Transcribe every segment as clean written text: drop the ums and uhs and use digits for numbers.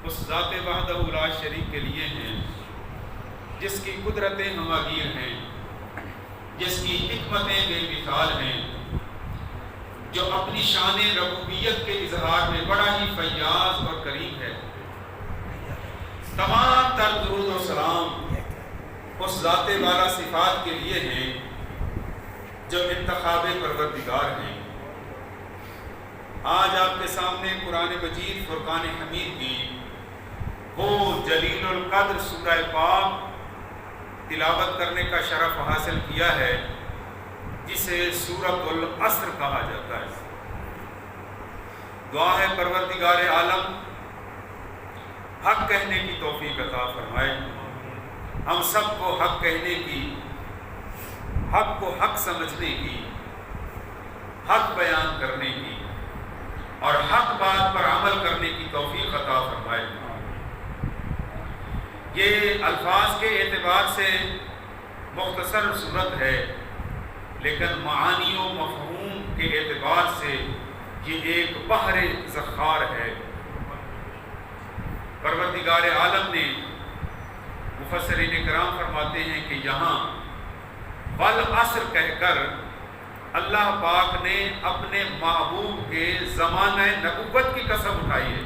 اس ذات وحدہ لا شریک کے لیے ہیں جس کی قدرتیں ہماگیر ہیں، جس کی حکمتیں بے مثال ہیں، جو اپنی شان ربوبیت کے اظہار میں بڑا ہی فیاض اور کریم ہے۔ تمام تر درود و سلام اس ذات والا صفات کے لیے ہیں جو انتخاب پروردگار ہیں۔ آج آپ کے سامنے قرآن مجید فرقان حمید کی وہ جلیل القدر سورہ پاک تلاوت کرنے کا شرف حاصل کیا ہے جسے سورۃ العصر کہا جاتا ہے۔ دعا ہے پروردگار عالم حق کہنے کی توفیق عطا فرمائے، ہم سب کو حق کہنے کی، حق کو حق سمجھنے کی، حق بیان کرنے کی اور حق بات پر عمل کرنے کی توفیق عطا فرمائے۔ یہ الفاظ کے اعتبار سے مختصر صورت ہے، لیکن معانی و مفہوم کے اعتبار سے یہ ایک بحر ذخار ہے۔ پروردگار عالم نے، مفسرین کرام فرماتے ہیں کہ یہاں والعصر کہہ کر اللہ پاک نے اپنے محبوب کے زمانہ نبوت کی قسم اٹھائی ہے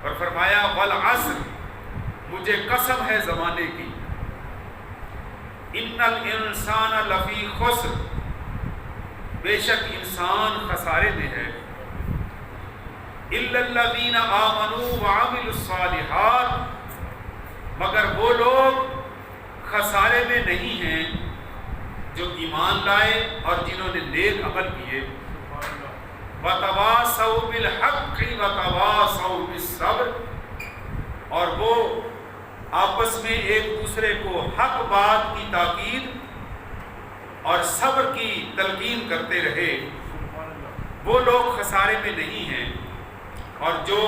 اور فرمایا والعصر، مجھے قسم ہے زمانے کی، ان الانسان لفی خسر، بے شک انسان خسارے میں ہے، الا الذین آمنوا وعملوا الصالحات، مگر وہ لوگ خسارے میں نہیں ہیں جو ایمان لائے اور جنہوں نے نیک عمل کیے، وتواصوا بالحق وتواصوا بالصبر، اور وہ آپس میں ایک دوسرے کو حق بات کی تاکید اور صبر کی تلقین کرتے رہے، وہ لوگ خسارے میں نہیں ہیں۔ اور جو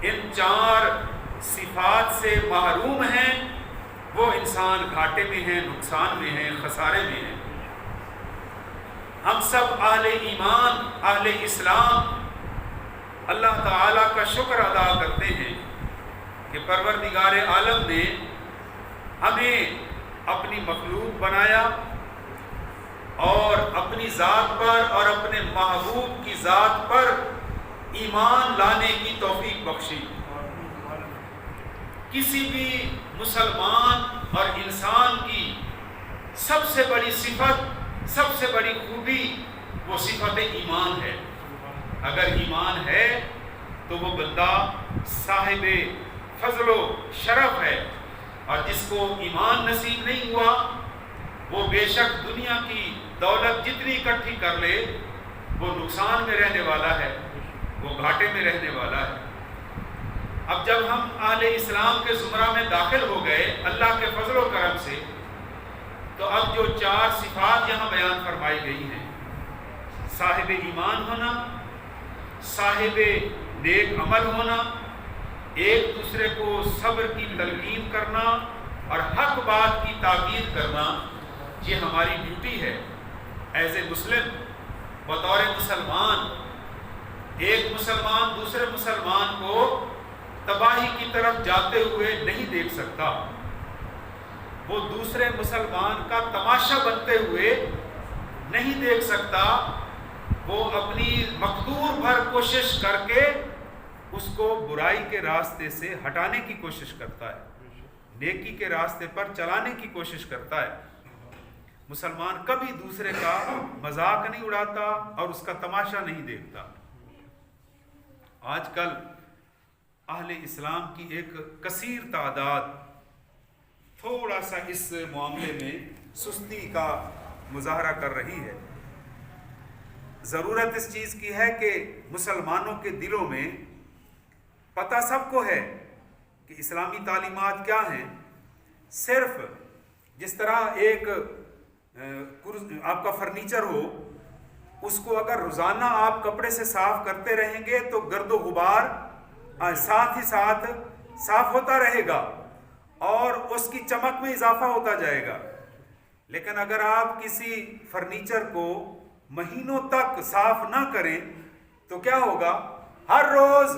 ان چار صفات سے محروم ہیں وہ انسان گھاٹے میں ہیں، نقصان میں ہیں، خسارے میں ہیں۔ ہم سب اہل ایمان، اہل اسلام اللہ تعالیٰ کا شکر ادا کرتے ہیں کہ پروردگار عالم نے ہمیں اپنی مخلوق بنایا اور اپنی ذات پر اور اپنے محبوب کی ذات پر ایمان لانے کی توفیق بخشی۔ کسی بھی مسلمان اور انسان کی سب سے بڑی صفت، سب سے بڑی خوبی وہ صفت ایمان ہے۔ اگر ایمان ہے تو وہ بندہ صاحب فضل و شرف ہے، اور جس کو ایمان نصیب نہیں ہوا وہ بے شک دنیا کی دولت جتنی اکٹھی کر لے وہ نقصان میں رہنے والا ہے، وہ گھاٹے میں رہنے والا ہے۔ اب جب ہم اہل اسلام کے زمرہ میں داخل ہو گئے اللہ کے فضل و کرم سے، تو اب جو چار صفات یہاں بیان فرمائی گئی ہیں، صاحب ایمان ہونا، صاحب نیک عمل ہونا، ایک دوسرے کو صبر کی تلقین کرنا اور حق بات کی تاکید کرنا، یہ ہماری ڈیوٹی ہے ایز اے مسلم۔ بطور مسلمان ایک مسلمان دوسرے مسلمان کو تباہی کی طرف جاتے ہوئے نہیں دیکھ سکتا، وہ دوسرے مسلمان کا تماشا بنتے ہوئے نہیں دیکھ سکتا، وہ اپنی مقدور بھر کوشش کر کے اس کو برائی کے راستے سے ہٹانے کی کوشش کرتا ہے، نیکی کے راستے پر چلانے کی کوشش کرتا ہے۔ مسلمان کبھی دوسرے کا مذاق نہیں اڑاتا اور اس کا تماشا نہیں دیکھتا۔ آج کل اہل اسلام کی ایک کثیر تعداد تھوڑا سا اس معاملے میں سستی کا مظاہرہ کر رہی ہے۔ ضرورت اس چیز کی ہے کہ مسلمانوں کے دلوں میں پتہ سب کو ہے کہ اسلامی تعلیمات کیا ہیں، صرف جس طرح ایک آپ کا فرنیچر ہو، اس کو اگر روزانہ آپ کپڑے سے صاف کرتے رہیں گے تو گرد و غبار ساتھ ہی ساتھ صاف ہوتا رہے گا اور اس کی چمک میں اضافہ ہوتا جائے گا۔ لیکن اگر آپ کسی فرنیچر کو مہینوں تک صاف نہ کریں تو کیا ہوگا؟ ہر روز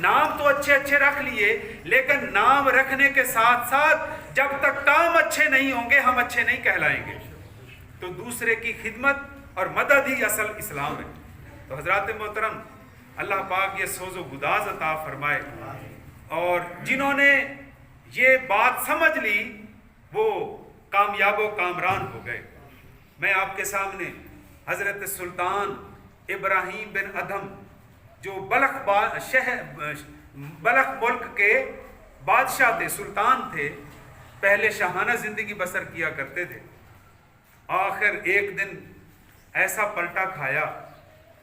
نام تو اچھے اچھے رکھ لیے، لیکن نام رکھنے کے ساتھ ساتھ جب تک کام اچھے نہیں ہوں گے ہم اچھے نہیں کہلائیں گے۔ تو دوسرے کی خدمت اور مدد ہی اصل اسلام ہے۔ تو حضرات محترم، اللہ پاک یہ سوز و گداز عطا فرمائے، اور جنہوں نے یہ بات سمجھ لی وہ کامیاب و کامران ہو گئے۔ میں آپ کے سامنے حضرت سلطان ابراہیم بن ادھم جو بلخ ملک کے بادشاہ تھے، سلطان تھے، پہلے شاہانہ زندگی بسر کیا کرتے تھے، آخر ایک دن ایسا پلٹا کھایا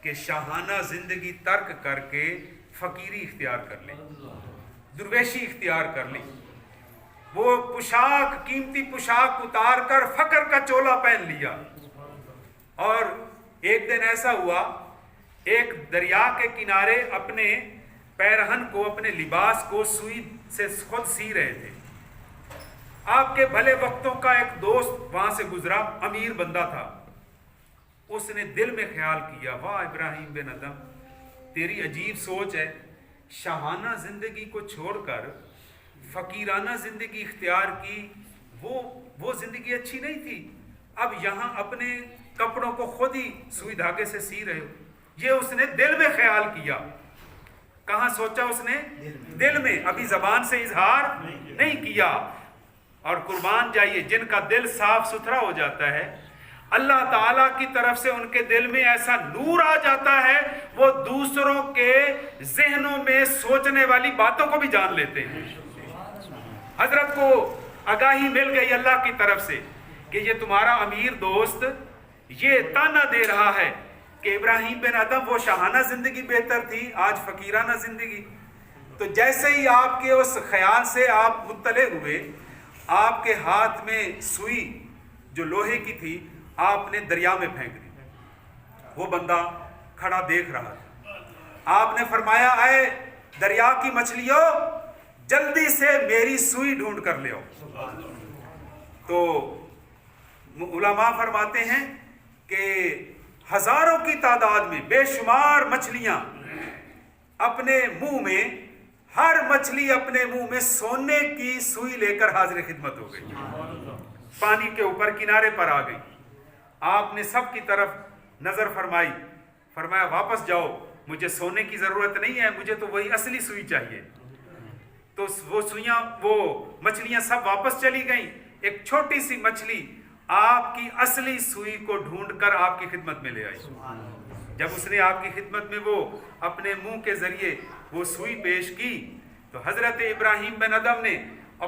کہ شاہانہ زندگی ترک کر کے فقیری اختیار کر لی، درویشی اختیار کر لی۔ وہ پوشاک، قیمتی پوشاک اتار کر فقر کا چولا پہن لیا، اور ایک دن ایسا ہوا ایک دریا کے کنارے اپنے پیرہن کو، اپنے لباس کو سوئی سے خود سی رہے تھے۔ آپ کے بھلے وقتوں کا ایک دوست وہاں سے گزرا، امیر بندہ تھا، اس نے دل میں خیال کیا، واہ ابراہیم بن ادھم، تیری عجیب سوچ ہے، شاہانہ زندگی کو چھوڑ کر فقیرانہ زندگی اختیار کی، وہ زندگی اچھی نہیں تھی، اب یہاں اپنے کپڑوں کو خود ہی سوئی دھاگے سے سی رہے ہو۔ یہ اس نے دل میں خیال کیا۔ کہاں سوچا اس نے؟ دل میں، ابھی زبان سے اظہار نہیں کیا۔ اور قربان جائیے، جن کا دل صاف ستھرا ہو جاتا ہے، اللہ تعالیٰ کی طرف سے ان کے دل میں ایسا نور آ جاتا ہے، وہ دوسروں کے ذہنوں میں سوچنے والی باتوں کو بھی جان لیتے ہیں۔ حضرت کو آگاہی مل گئی اللہ کی طرف سے کہ یہ تمہارا امیر دوست یہ تانا دے رہا ہے کہ ابراہیم بن ادھم وہ شاہانہ زندگی بہتر تھی، آج فقیرانہ زندگی۔ تو جیسے ہی آپ کے اس خیال سے آپ مطلع ہوئے، آپ کے ہاتھ میں سوئی جو لوہے کی تھی آپ نے دریا میں پھینک دی۔ وہ بندہ کھڑا دیکھ رہا تھا۔ آپ نے فرمایا، اے دریا کی مچھلیوں، جلدی سے میری سوئی ڈھونڈ کر لے آؤ۔ تو علماء فرماتے ہیں کہ ہزاروں کی تعداد میں بے شمار مچھلیاں اپنے منہ میں، ہر مچھلی اپنے منہ میں سونے کی سوئی لے کر حاضر خدمت ہو گئی، پانی کے اوپر کنارے پر آ گئی۔ آپ نے سب کی طرف نظر فرمائی، فرمایا واپس جاؤ، مجھے سونے کی ضرورت نہیں ہے، مجھے تو وہی اصلی سوئی چاہیے۔ تو وہ مچھلیاں سب واپس چلی گئیں۔ ایک چھوٹی سی مچھلی آپ کی اصلی سوئی کو ڈھونڈ کر آپ کی خدمت میں لے آئی۔ جب اس نے آپ کی خدمت میں وہ اپنے منہ کے ذریعے وہ سوئی پیش کی، تو حضرت ابراہیم بن ادھم نے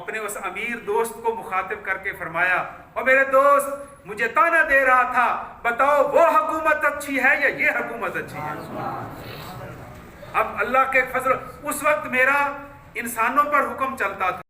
اپنے اس امیر دوست کو مخاطب کر کے فرمایا، اور میرے دوست مجھے تانا دے رہا تھا، بتاؤ وہ حکومت اچھی ہے یا یہ حکومت اچھی ہے؟ اب اللہ کے فضل، اس وقت میرا انسانوں پر حکم چلتا تھا۔